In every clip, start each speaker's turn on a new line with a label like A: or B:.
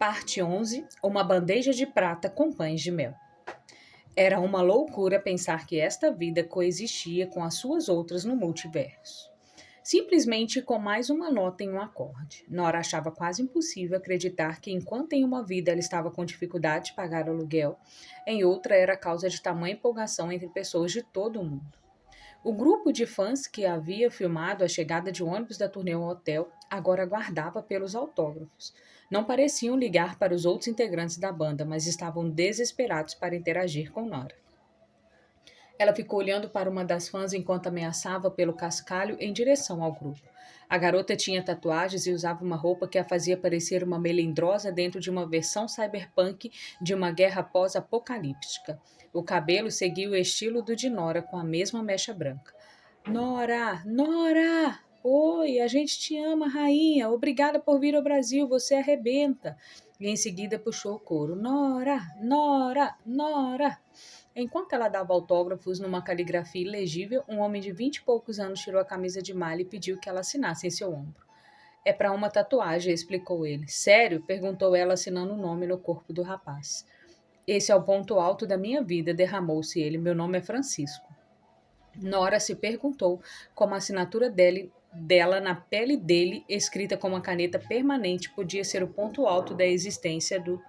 A: Parte 11. Uma bandeja de prata com pães de mel. Era uma loucura pensar que esta vida coexistia com as suas outras no multiverso. Simplesmente com mais uma nota em um acorde. Nora achava quase impossível acreditar que, enquanto em uma vida ela estava com dificuldade de pagar o aluguel, em outra era causa de tamanha empolgação entre pessoas de todo o mundo. O grupo de fãs que havia filmado a chegada de ônibus da turnê ao hotel agora aguardava pelos autógrafos. Não pareciam ligar para os outros integrantes da banda, mas estavam desesperados para interagir com Nora. Ela ficou olhando para uma das fãs enquanto ameaçava pelo cascalho em direção ao grupo. A garota tinha tatuagens e usava uma roupa que a fazia parecer uma melindrosa dentro de uma versão cyberpunk de uma guerra pós-apocalíptica. O cabelo seguia o estilo do de Nora, com a mesma mecha branca. Nora! Nora! Oi, a gente te ama, rainha. Obrigada por vir ao Brasil, você arrebenta. E em seguida puxou o coro. Nora! Nora! Nora! Enquanto ela dava autógrafos numa caligrafia ilegível, um homem de 20 e poucos anos tirou a camisa de malha e pediu que ela assinasse em seu ombro. É para uma tatuagem, explicou ele. Sério? Perguntou ela, assinando o nome no corpo do rapaz. Esse é o ponto alto da minha vida, derramou-se ele. Meu nome é Francisco. Nora se perguntou como a assinatura dela na pele dele, escrita com uma caneta permanente, podia ser o ponto alto da existência do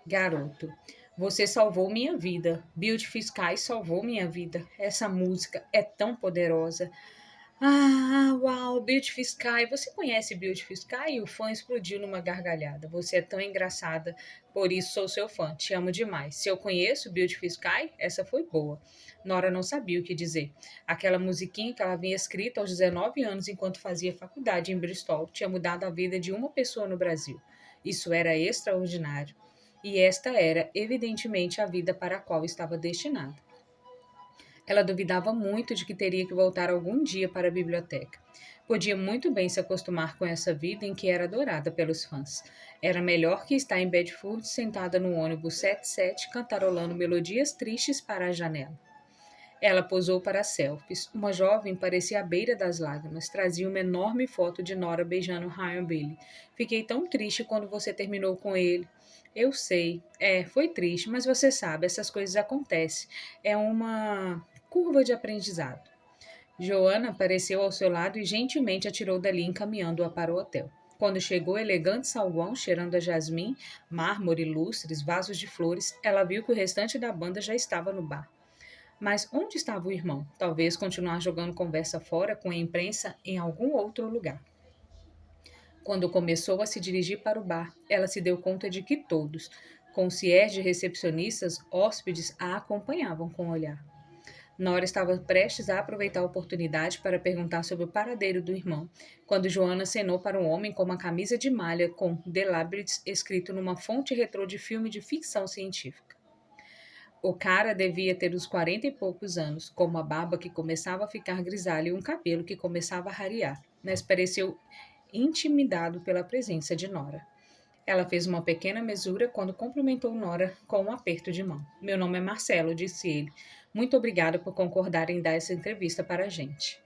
A: garoto. Você salvou minha vida. Beautiful Sky salvou minha vida. Essa música é tão poderosa. Uau, Beautiful Sky. Você conhece Beautiful Sky? O fã explodiu numa gargalhada. Você é tão engraçada, por isso sou seu fã. Te amo demais. Se eu conheço Beautiful Sky, essa foi boa. Nora não sabia o que dizer. Aquela musiquinha que ela havia escrito aos 19 anos enquanto fazia faculdade em Bristol tinha mudado a vida de uma pessoa no Brasil. Isso era extraordinário. E esta era, evidentemente, a vida para a qual estava destinada. Ela duvidava muito de que teria que voltar algum dia para a biblioteca. Podia muito bem se acostumar com essa vida em que era adorada pelos fãs. Era melhor que estar em Bedford, sentada no ônibus 77, cantarolando melodias tristes para a janela. Ela posou para selfies. Uma jovem parecia à beira das lágrimas. Trazia uma enorme foto de Nora beijando Ryan Bailey. Fiquei tão triste quando você terminou com ele. Eu sei. Foi triste, mas você sabe, essas coisas acontecem. É uma curva de aprendizado. Joana apareceu ao seu lado e gentilmente a tirou dali, encaminhando-a para o hotel. Quando chegou, elegante salguão, cheirando a jasmim, mármore, lustres, vasos de flores, ela viu que o restante da banda já estava no bar. Mas onde estava o irmão? Talvez continuar jogando conversa fora com a imprensa em algum outro lugar. Quando começou a se dirigir para o bar, ela se deu conta de que todos, concierge, recepcionistas, hóspedes, a acompanhavam com o olhar. Nora estava prestes a aproveitar a oportunidade para perguntar sobre o paradeiro do irmão, quando Joana acenou para um homem com uma camisa de malha com The Labyrinth escrito numa fonte retrô de filme de ficção científica. O cara devia ter uns 40 e poucos anos, com uma barba que começava a ficar grisalha e um cabelo que começava a rarear, mas pareceu intimidado pela presença de Nora. Ela fez uma pequena mesura quando cumprimentou Nora com um aperto de mão. Meu nome é Marcelo, disse ele. Muito obrigada por concordar em dar essa entrevista para a gente.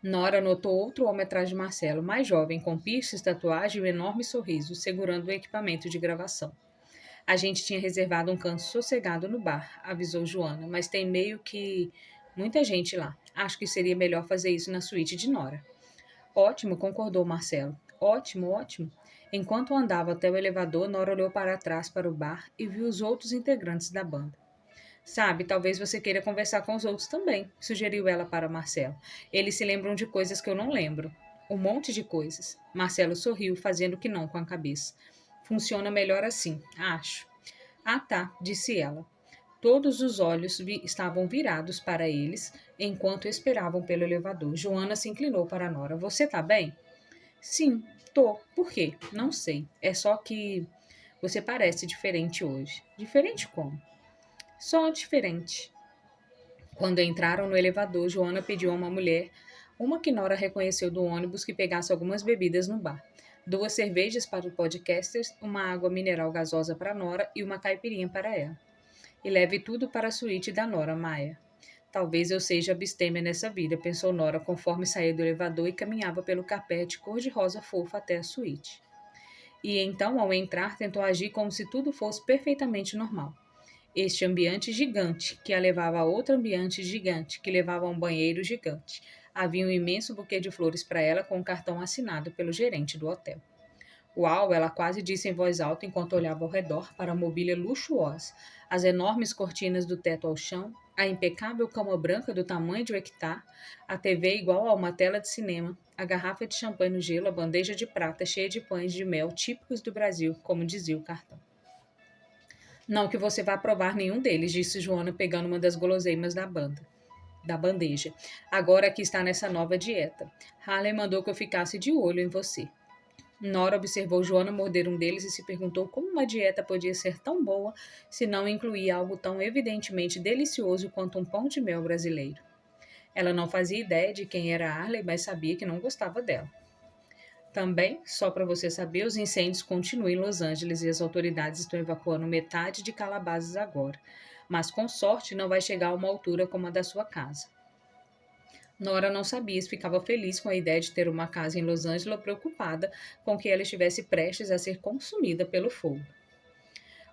A: Nora notou outro homem atrás de Marcelo, mais jovem, com piercings, tatuagem e um enorme sorriso, segurando o equipamento de gravação. A gente tinha reservado um canto sossegado no bar, avisou Joana, mas tem meio que muita gente lá. Acho que seria melhor fazer isso na suíte de Nora. Ótimo, concordou Marcelo. Ótimo, ótimo. Enquanto andava até o elevador, Nora olhou para trás para o bar e viu os outros integrantes da banda. Sabe, talvez você queira conversar com os outros também, sugeriu ela para Marcelo. Eles se lembram de coisas que eu não lembro. Um monte de coisas. Marcelo sorriu, fazendo que não com a cabeça. Funciona melhor assim, acho. Ah, tá, disse ela. Todos os olhos estavam virados para eles enquanto esperavam pelo elevador. Joana se inclinou para Nora. Você tá bem? Sim, tô. Por quê? Não sei. É só que você parece diferente hoje. Diferente como? Só diferente. Quando entraram no elevador, Joana pediu a uma mulher, uma que Nora reconheceu do ônibus, que pegasse algumas bebidas no bar. 2 cervejas para o podcaster, uma água mineral gasosa para Nora e uma caipirinha para ela. E leve tudo para a suíte da Nora, Maia. Talvez eu seja abstêmia nessa vida, pensou Nora, conforme saía do elevador e caminhava pelo carpete cor-de-rosa fofa até a suíte. E então, ao entrar, tentou agir como se tudo fosse perfeitamente normal. Este ambiente gigante, que a levava a outro ambiente gigante, que levava a um banheiro gigante. Havia um imenso buquê de flores para ela com um cartão assinado pelo gerente do hotel. Uau, ela quase disse em voz alta enquanto olhava ao redor para a mobília luxuosa, as enormes cortinas do teto ao chão, a impecável cama branca do tamanho de um hectare, a TV igual a uma tela de cinema, a garrafa de champanhe no gelo, a bandeja de prata cheia de pães de mel típicos do Brasil, como dizia o cartão. Não que você vá provar nenhum deles, disse Joana pegando uma das guloseimas da bandeja. Agora que está nessa nova dieta. Harley mandou que eu ficasse de olho em você. Nora observou Joana morder um deles e se perguntou como uma dieta podia ser tão boa se não incluía algo tão evidentemente delicioso quanto um pão de mel brasileiro. Ela não fazia ideia de quem era Harley, mas sabia que não gostava dela. Também, só para você saber, os incêndios continuam em Los Angeles e as autoridades estão evacuando metade de Calabasas agora. Mas com sorte não vai chegar a uma altura como a da sua casa. Nora não sabia se ficava feliz com a ideia de ter uma casa em Los Angeles ou preocupada com que ela estivesse prestes a ser consumida pelo fogo.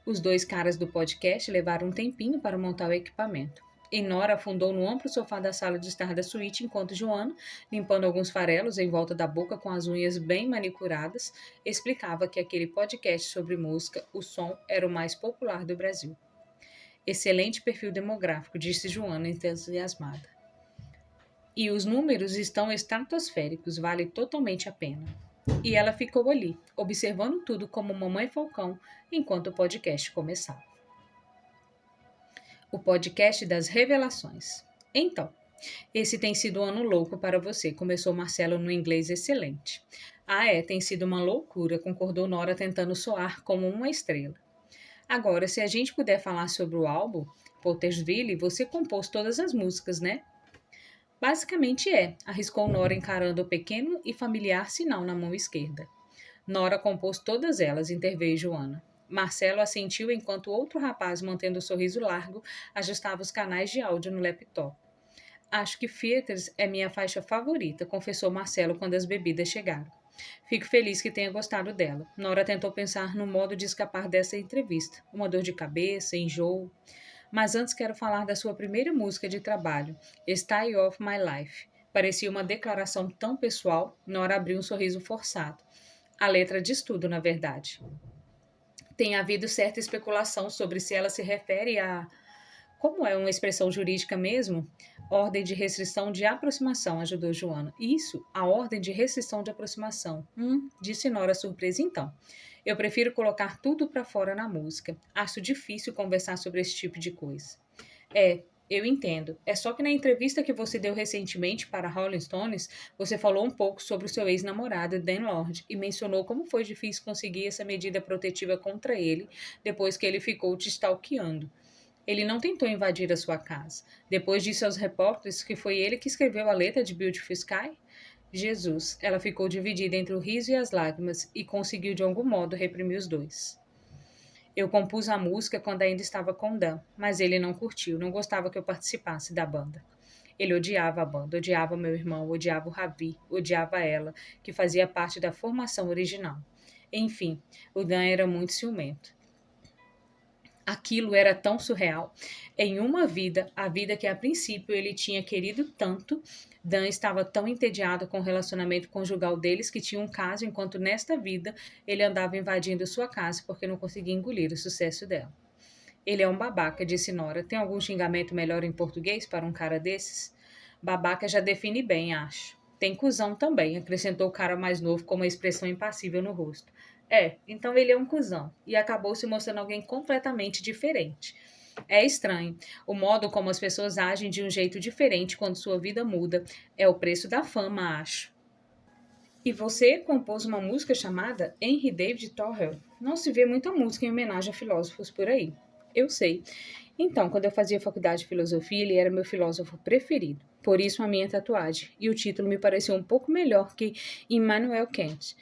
A: Os dois caras do podcast levaram um tempinho para montar o equipamento. E Nora afundou no amplo sofá da sala de estar da suíte enquanto Joana, limpando alguns farelos em volta da boca com as unhas bem manicuradas, explicava que aquele podcast sobre música, o som, era o mais popular do Brasil. Excelente perfil demográfico, disse Joana entusiasmada. E os números estão estratosféricos, vale totalmente a pena. E ela ficou ali, observando tudo como mamãe falcão, enquanto o podcast começava. O podcast das revelações. Então, esse tem sido um ano louco para você, começou Marcelo no inglês excelente. Tem sido uma loucura, concordou Nora tentando soar como uma estrela. Agora, se a gente puder falar sobre o álbum, Pottersville, você compôs todas as músicas, né? Basicamente arriscou Nora encarando o pequeno e familiar sinal na mão esquerda. Nora compôs todas elas, interveio Joana. Marcelo assentiu enquanto outro rapaz, mantendo o sorriso largo, ajustava os canais de áudio no laptop. Acho que Theatres é minha faixa favorita, confessou Marcelo quando as bebidas chegaram. Fico feliz que tenha gostado dela. Nora tentou pensar no modo de escapar dessa entrevista. Uma dor de cabeça, enjoo. Mas antes quero falar da sua primeira música de trabalho, Style of My Life. Parecia uma declaração tão pessoal, Nora abriu um sorriso forçado. A letra diz tudo, na verdade. Tem havido certa especulação sobre se ela se refere a... Como é uma expressão jurídica mesmo? Ordem de restrição de aproximação, ajudou Joana. Isso, a ordem de restrição de aproximação. Disse Nora surpresa então. Eu prefiro colocar tudo para fora na música. Acho difícil conversar sobre esse tipo de coisa. Eu entendo. É só que na entrevista que você deu recentemente para Rolling Stones, você falou um pouco sobre o seu ex-namorado, Dan Lord, e mencionou como foi difícil conseguir essa medida protetiva contra ele depois que ele ficou te stalkeando. Ele não tentou invadir a sua casa. Depois disse aos repórteres que foi ele que escreveu a letra de Beautiful Sky? Jesus, ela ficou dividida entre o riso e as lágrimas e conseguiu de algum modo reprimir os dois. Eu compus a música quando ainda estava com Dan, mas ele não curtiu, não gostava que eu participasse da banda. Ele odiava a banda, odiava meu irmão, odiava o Ravi, odiava ela, que fazia parte da formação original. Enfim, o Dan era muito ciumento. Aquilo era tão surreal. Em uma vida, a vida que a princípio ele tinha querido tanto, Dan estava tão entediado com o relacionamento conjugal deles que tinha um caso enquanto nesta vida ele andava invadindo sua casa porque não conseguia engolir o sucesso dela. Ele é um babaca, disse Nora. Tem algum xingamento melhor em português para um cara desses? Babaca já define bem, acho. Tem cuzão também, acrescentou o cara mais novo com uma expressão impassível no rosto. Então ele é um cuzão e acabou se mostrando alguém completamente diferente. É estranho. O modo como as pessoas agem de um jeito diferente quando sua vida muda é o preço da fama, acho. E você compôs uma música chamada Henry David Thoreau. Não se vê muita música em homenagem a filósofos por aí. Eu sei. Então, quando eu fazia faculdade de filosofia, ele era meu filósofo preferido. Por isso a minha tatuagem. E o título me pareceu um pouco melhor que Immanuel Kant.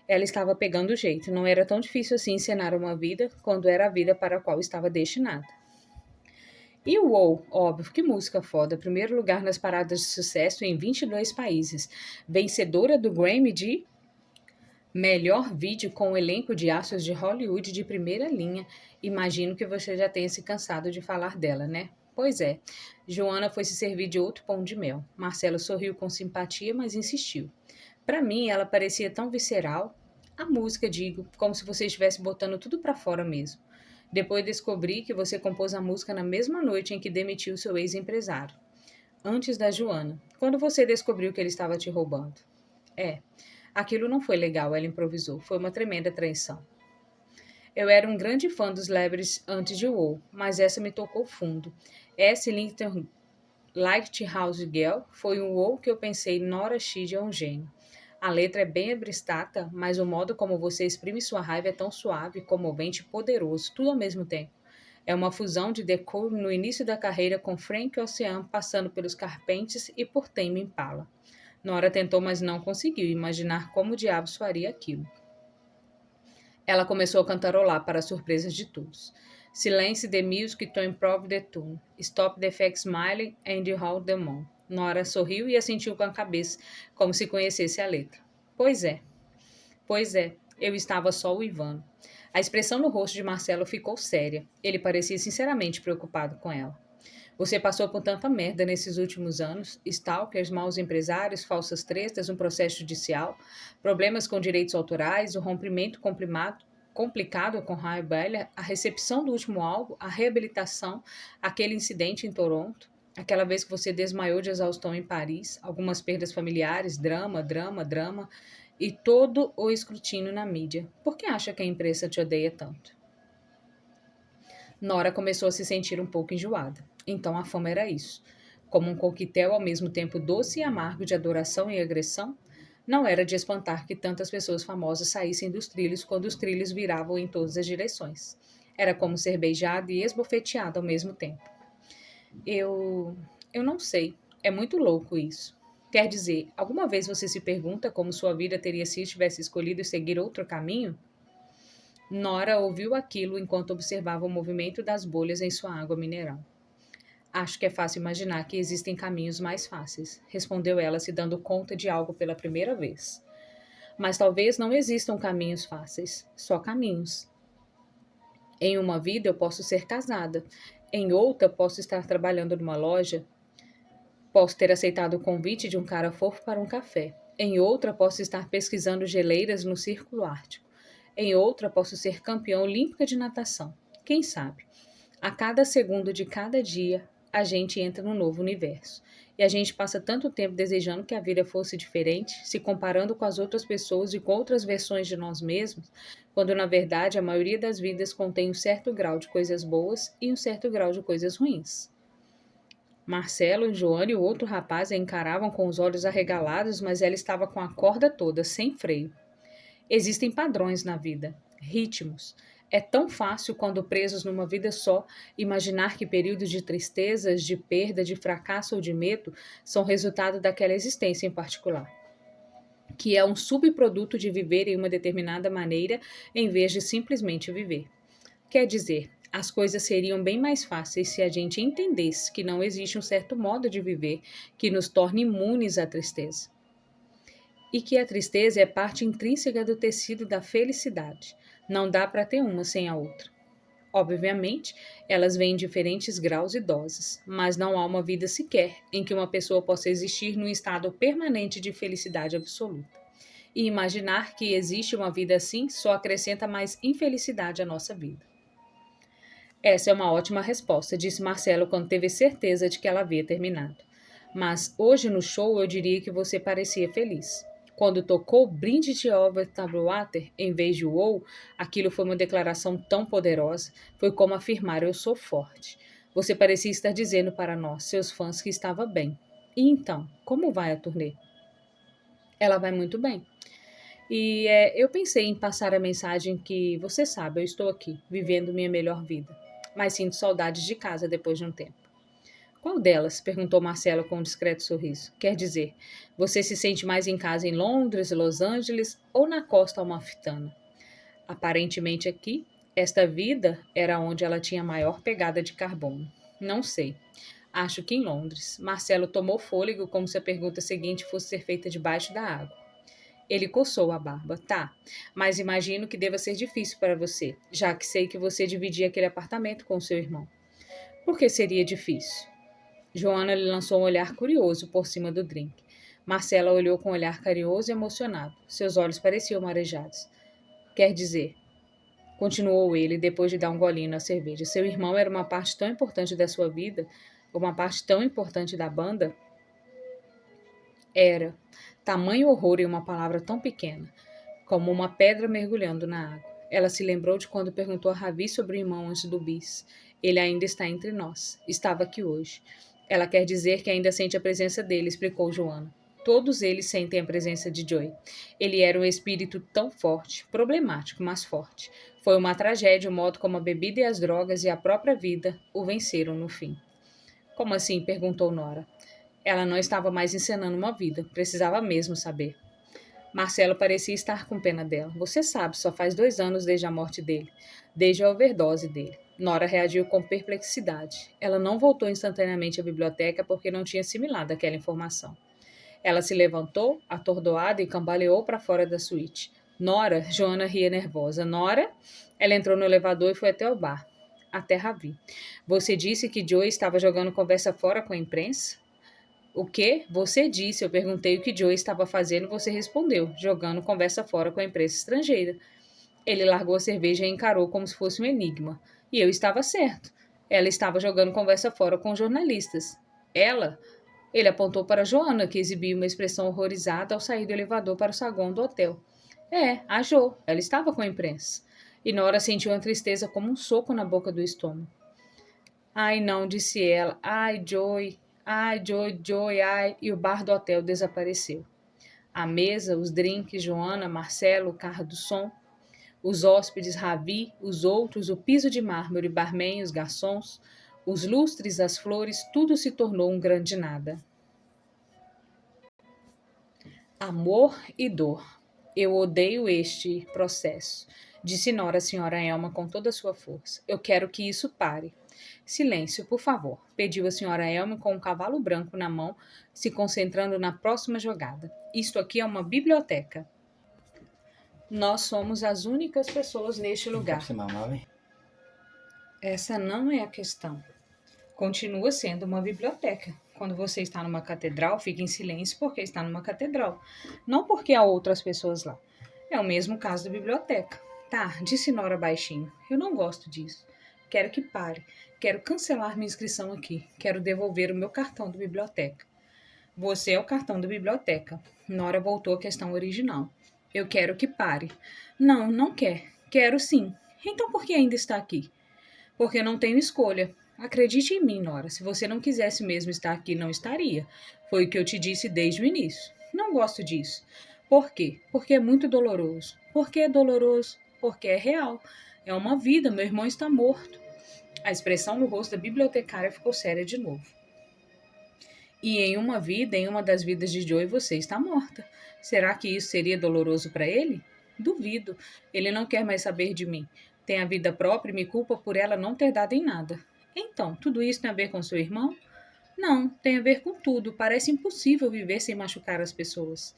A: Ela estava pegando o jeito. Não era tão difícil assim encenar uma vida quando era a vida para a qual estava destinada. E o WoW, óbvio, que música foda. Primeiro lugar nas paradas de sucesso em 22 países. Vencedora do Grammy de... Melhor vídeo com o elenco de astros de Hollywood de primeira linha. Imagino que você já tenha se cansado de falar dela, né? Pois é. Joana foi se servir de outro pão de mel. Marcelo sorriu com simpatia, mas insistiu. Para mim, ela parecia tão visceral. A música, digo, como se você estivesse botando tudo para fora mesmo. Depois descobri que você compôs a música na mesma noite em que demitiu seu ex-empresário. Antes da Joana. Quando você descobriu que ele estava te roubando. É, aquilo não foi legal, ela improvisou. Foi uma tremenda traição. Eu era um grande fã dos Celebrities antes de WoW, mas essa me tocou fundo. Essa e Lighthouse Girl foi um WoW que eu pensei, Nora Shide é um gênio. A letra é bem abstrata, mas o modo como você exprime sua raiva é tão suave, comovente e poderoso, tudo ao mesmo tempo. É uma fusão de The Cure no início da carreira com Frank Ocean, passando pelos Carpenters e por Tame Impala. Nora tentou, mas não conseguiu imaginar como diabos faria aquilo. Ela começou a cantarolar para a surpresa de todos. Silence the music to improve the tune. Stop the fake smiling and hold the moon. Nora sorriu e assentiu com a cabeça, como se conhecesse a letra. Pois é, eu estava só uivando. A expressão no rosto de Marcelo ficou séria. Ele parecia sinceramente preocupado com ela. Você passou por tanta merda nesses últimos anos: stalkers, maus empresários, falsas tretas, um processo judicial, problemas com direitos autorais, o rompimento complicado com Ray Bailer, a recepção do último álbum, a reabilitação, aquele incidente em Toronto, aquela vez que você desmaiou de exaustão em Paris, algumas perdas familiares, drama, e todo o escrutínio na mídia. Por que acha que a imprensa te odeia tanto? Nora começou a se sentir um pouco enjoada. Então a fama era isso. Como um coquetel ao mesmo tempo doce e amargo de adoração e agressão, não era de espantar que tantas pessoas famosas saíssem dos trilhos quando os trilhos viravam em todas as direções. Era como ser beijado e esbofeteado ao mesmo tempo. Eu. Eu não sei. É muito louco isso. Quer dizer, alguma vez você se pergunta como sua vida teria se tivesse escolhido seguir outro caminho? Nora ouviu aquilo enquanto observava o movimento das bolhas em sua água mineral. Acho que é fácil imaginar que existem caminhos mais fáceis, respondeu ela, se dando conta de algo pela primeira vez. Mas talvez não existam caminhos fáceis, só caminhos. Em uma vida eu posso ser casada, em outra posso estar trabalhando numa loja, posso ter aceitado o convite de um cara fofo para um café. Em outra posso estar pesquisando geleiras no Círculo Ártico. Em outra posso ser campeã olímpica de natação. Quem sabe? A cada segundo de cada dia, a gente entra num novo universo. E a gente passa tanto tempo desejando que a vida fosse diferente, se comparando com as outras pessoas e com outras versões de nós mesmos, quando na verdade a maioria das vidas contém um certo grau de coisas boas e um certo grau de coisas ruins. Marcelo, Joana e o outro rapaz a encaravam com os olhos arregalados, mas ela estava com a corda toda, sem freio. Existem padrões na vida, ritmos. É tão fácil, quando presos numa vida só, imaginar que períodos de tristezas, de perda, de fracasso ou de medo são resultado daquela existência em particular, que é um subproduto de viver em uma determinada maneira em vez de simplesmente viver. Quer dizer, as coisas seriam bem mais fáceis se a gente entendesse que não existe um certo modo de viver que nos torne imunes à tristeza. E que a tristeza é parte intrínseca do tecido da felicidade. Não dá para ter uma sem a outra. Obviamente, elas vêm em diferentes graus e doses, mas não há uma vida sequer em que uma pessoa possa existir num estado permanente de felicidade absoluta. E imaginar que existe uma vida assim só acrescenta mais infelicidade à nossa vida. Essa é uma ótima resposta, disse Marcelo quando teve certeza de que ela havia terminado. Mas hoje no show eu diria que você parecia feliz. Quando tocou Brinde Over Tablewater em vez de Wow, aquilo foi uma declaração tão poderosa. Foi como afirmar: eu sou forte. Você parecia estar dizendo para nós, seus fãs, que estava bem. E então, como vai a turnê? Ela vai muito bem. Eu pensei em passar a mensagem que, você sabe, eu estou aqui, vivendo minha melhor vida. Mas sinto saudades de casa depois de um tempo. Qual delas? Perguntou Marcelo com um discreto sorriso. Quer dizer, você se sente mais em casa em Londres, Los Angeles ou na costa amalfitana? Aparentemente aqui, esta vida era onde ela tinha maior pegada de carbono. Não sei. Acho que em Londres. Marcelo tomou fôlego como se a pergunta seguinte fosse ser feita debaixo da água. Ele coçou a barba. Tá, mas imagino que deva ser difícil para você, já que sei que você dividia aquele apartamento com seu irmão. Por que seria difícil? Joana lhe lançou um olhar curioso por cima do drink. Marcela olhou com um olhar carinhoso e emocionado. Seus olhos pareciam marejados. Quer dizer, continuou ele, depois de dar um golinho na cerveja, seu irmão era uma parte tão importante da sua vida, uma parte tão importante da banda? Era. Tamanho horror em uma palavra tão pequena, como uma pedra mergulhando na água. Ela se lembrou de quando perguntou a Ravi sobre o irmão antes do bis. Ele ainda está entre nós. Estava aqui hoje. Ela quer dizer que ainda sente a presença dele, explicou Joana. Todos eles sentem a presença de Joey. Ele era um espírito tão forte, problemático, mas forte. Foi uma tragédia o modo como a bebida e as drogas e a própria vida o venceram no fim. Como assim? Perguntou Nora. Ela não estava mais encenando uma vida, precisava mesmo saber. Marcelo parecia estar com pena dela. Você sabe, só faz 2 anos desde a morte dele, desde a overdose dele. Nora reagiu com perplexidade. Ela não voltou instantaneamente à biblioteca porque não tinha assimilado aquela informação. Ela se levantou, atordoada, e cambaleou para fora da suíte. Nora, Joana ria nervosa. Nora? Ela entrou no elevador e foi até o bar. Até Ravi. Você disse que Joey estava jogando conversa fora com a imprensa? O quê? Você disse. Eu perguntei o que Joey estava fazendo e você respondeu, jogando conversa fora com a imprensa estrangeira. Ele largou a cerveja e encarou como se fosse um enigma. E eu estava certo. Ela estava jogando conversa fora com jornalistas. Ela? Ele apontou para Joana, que exibia uma expressão horrorizada ao sair do elevador para o saguão do hotel. É, a Jo. Ela estava com a imprensa. E Nora sentiu uma tristeza como um soco na boca do estômago. Ai, não, disse ela. Ai, Joey. Ai, Joey, Joey, ai. E o bar do hotel desapareceu. A mesa, os drinks, Joana, Marcelo, o carro do som, os hóspedes, Ravi, os outros, o piso de mármore, barman, os garçons, os lustres, as flores, tudo se tornou um grande nada. Amor e dor. Eu odeio este processo, disse Nora, a senhora Elma com toda a sua força. Eu quero que isso pare. Silêncio, por favor, pediu a senhora Elma com um cavalo branco na mão, se concentrando na próxima jogada. Isto aqui é uma biblioteca. Nós somos as únicas pessoas neste lugar. Essa não é a questão. Continua sendo uma biblioteca. Quando você está numa catedral, fique em silêncio porque está numa catedral, não porque há outras pessoas lá. É o mesmo caso da biblioteca. Tá, disse Nora baixinho. Eu não gosto disso. Quero que pare. Quero cancelar minha inscrição aqui. Quero devolver o meu cartão da biblioteca. Você é o cartão da biblioteca. Nora voltou à questão original. Eu quero que pare. Não, não quer. Quero sim. Então por que ainda está aqui? Porque não tenho escolha. Acredite em mim, Nora. Se você não quisesse mesmo estar aqui, não estaria. Foi o que eu te disse desde o início. Não gosto disso. Por quê? Porque é muito doloroso. Por que é doloroso? Porque é real. É uma vida. Meu irmão está morto. A expressão no rosto da bibliotecária ficou séria de novo. E em uma vida, em uma das vidas de Joey, você está morta. Será que isso seria doloroso para ele? Duvido. Ele não quer mais saber de mim. Tem a vida própria e me culpa por ela não ter dado em nada. Então, tudo isso tem a ver com seu irmão? Não, tem a ver com tudo. Parece impossível viver sem machucar as pessoas.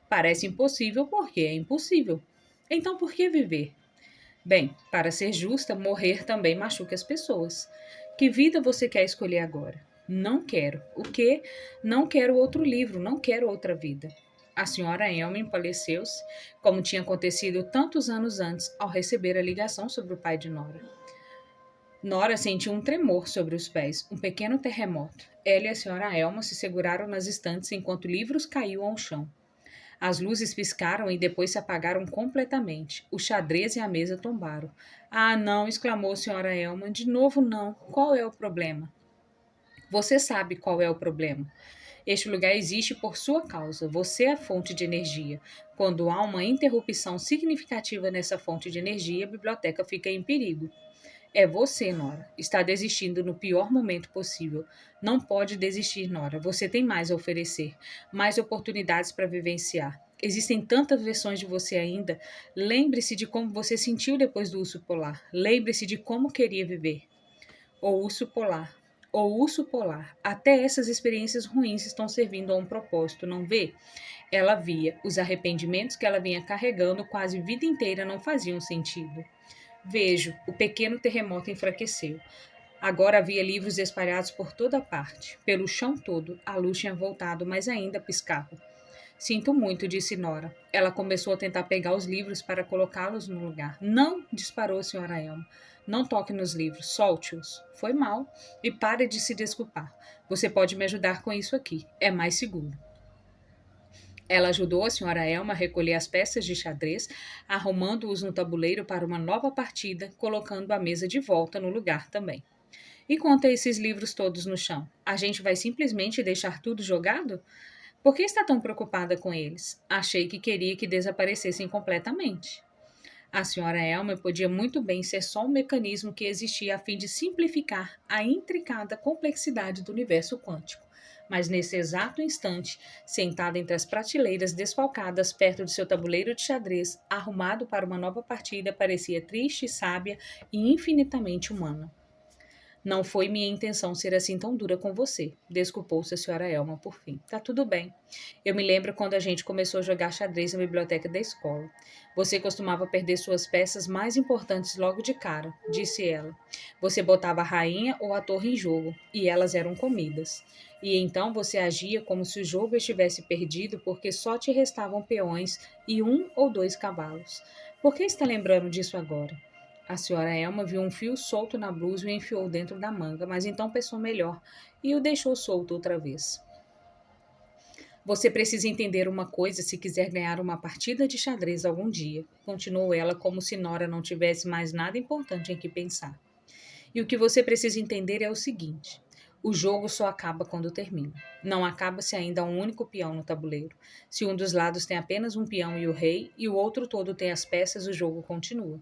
A: Parece impossível porque é impossível. Então, por que viver? Bem, para ser justa, morrer também machuca as pessoas. Que vida você quer escolher agora? Não quero. O quê? Não quero outro livro, não quero outra vida. A senhora Elma empaleceu-se, como tinha acontecido tantos anos antes ao receber a ligação sobre o pai de Nora. Nora sentiu um tremor sobre os pés, um pequeno terremoto. Ela e a senhora Elma se seguraram nas estantes enquanto livros caíam ao chão. As luzes piscaram e depois se apagaram completamente. O xadrez e a mesa tombaram. Ah, não! Exclamou a senhora Elma. De novo não. Qual é o problema? Você sabe qual é o problema. Este lugar existe por sua causa. Você é a fonte de energia. Quando há uma interrupção significativa nessa fonte de energia, a biblioteca fica em perigo. É você, Nora. Está desistindo no pior momento possível. Não pode desistir, Nora. Você tem mais a oferecer, mais oportunidades para vivenciar. Existem tantas versões de você ainda. Lembre-se de como você sentiu depois do urso polar. Lembre-se de como queria viver. O urso polar. ou urso polar. Até essas experiências ruins estão servindo a um propósito, não vê? Ela via. Os arrependimentos que ela vinha carregando quase a vida inteira não faziam sentido. Vejo, o pequeno terremoto enfraqueceu. Agora havia livros espalhados por toda parte. Pelo chão todo, a luz tinha voltado, mas ainda piscava. Sinto muito, disse Nora. Ela começou a tentar pegar os livros para colocá-los no lugar. Não, disparou a senhora Elma. Não toque nos livros, solte-os. Foi mal. E pare de se desculpar. Você pode me ajudar com isso aqui. É mais seguro. Ela ajudou a senhora Elma a recolher as peças de xadrez, arrumando-os no tabuleiro para uma nova partida, colocando a mesa de volta no lugar também. E quanto a esses livros todos no chão? A gente vai simplesmente deixar tudo jogado? Por que está tão preocupada com eles? Achei que queria que desaparecessem completamente. A senhora Elma podia muito bem ser só um mecanismo que existia a fim de simplificar a intricada complexidade do universo quântico. Mas nesse exato instante, sentada entre as prateleiras desfalcadas perto de seu tabuleiro de xadrez, arrumado para uma nova partida, parecia triste, sábia e infinitamente humana. Não foi minha intenção ser assim tão dura com você, desculpou-se a senhora Elma por fim. Tá tudo bem. Eu me lembro quando a gente começou a jogar xadrez na biblioteca da escola. Você costumava perder suas peças mais importantes logo de cara, disse ela. Você botava a rainha ou a torre em jogo, e elas eram comidas. E então você agia como se o jogo estivesse perdido porque só te restavam peões e um ou dois cavalos. Por que está lembrando disso agora? A senhora Elma viu um fio solto na blusa e o enfiou dentro da manga, mas então pensou melhor e o deixou solto outra vez. Você precisa entender uma coisa se quiser ganhar uma partida de xadrez algum dia, continuou ela como se Nora não tivesse mais nada importante em que pensar. E o que você precisa entender é o seguinte: o jogo só acaba quando termina. Não acaba se ainda há um único peão no tabuleiro. Se um dos lados tem apenas um peão e o rei, e o outro todo tem as peças, o jogo continua.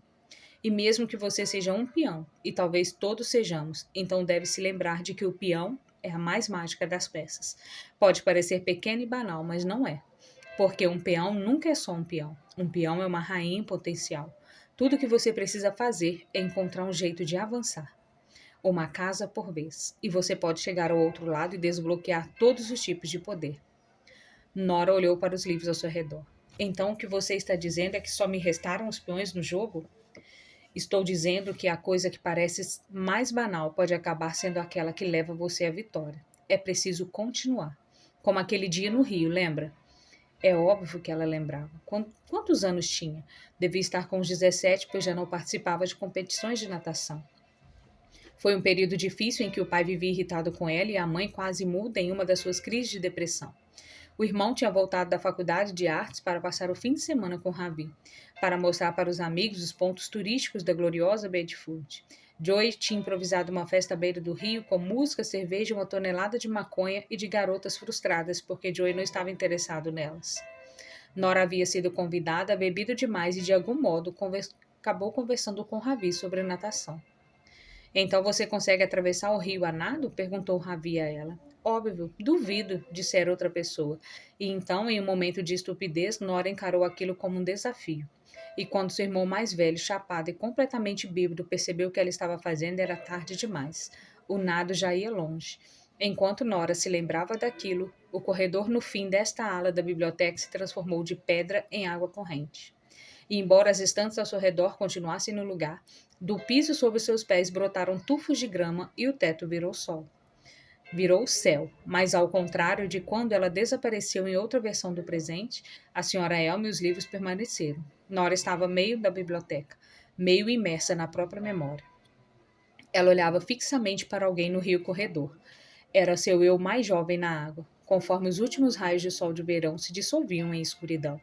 A: E mesmo que você seja um peão, e talvez todos sejamos, então deve se lembrar de que o peão é a mais mágica das peças. Pode parecer pequeno e banal, mas não é. Porque um peão nunca é só um peão. Um peão é uma rainha em potencial. Tudo que você precisa fazer é encontrar um jeito de avançar. Uma casa por vez. E você pode chegar ao outro lado e desbloquear todos os tipos de poder. Nora olhou para os livros ao seu redor. Então o que você está dizendo é que só me restaram os peões no jogo? Estou dizendo que a coisa que parece mais banal pode acabar sendo aquela que leva você à vitória. É preciso continuar. Como aquele dia no Rio, lembra? É óbvio que ela lembrava. Quantos anos tinha? Devia estar com uns 17, pois já não participava de competições de natação. Foi um período difícil em que o pai vivia irritado com ela e a mãe quase muda em uma das suas crises de depressão. O irmão tinha voltado da faculdade de artes para passar o fim de semana com Ravi, para mostrar para os amigos os pontos turísticos da gloriosa Bedford. Joey tinha improvisado uma festa à beira do rio com música, cerveja, uma tonelada de maconha e de garotas frustradas porque Joey não estava interessado nelas. Nora havia sido convidada, bebido demais e de algum modo acabou conversando com Ravi sobre natação. Então você consegue atravessar o rio a nado? Perguntou Ravi a ela. Óbvio, duvido, dissera outra pessoa. E então, em um momento de estupidez, Nora encarou aquilo como um desafio. E quando seu irmão mais velho, chapado e completamente bêbado, percebeu o que ela estava fazendo, era tarde demais. O nado já ia longe. Enquanto Nora se lembrava daquilo, o corredor no fim desta ala da biblioteca se transformou de pedra em água corrente. E embora as estantes ao seu redor continuassem no lugar, do piso sob seus pés brotaram tufos de grama e o teto virou sol. Virou o céu, mas ao contrário de quando ela desapareceu em outra versão do presente, a senhora Elma e os livros permaneceram. Nora estava meio da biblioteca, meio imersa na própria memória. Ela olhava fixamente para alguém no rio corredor. Era seu eu mais jovem na água, conforme os últimos raios de sol de verão se dissolviam em escuridão.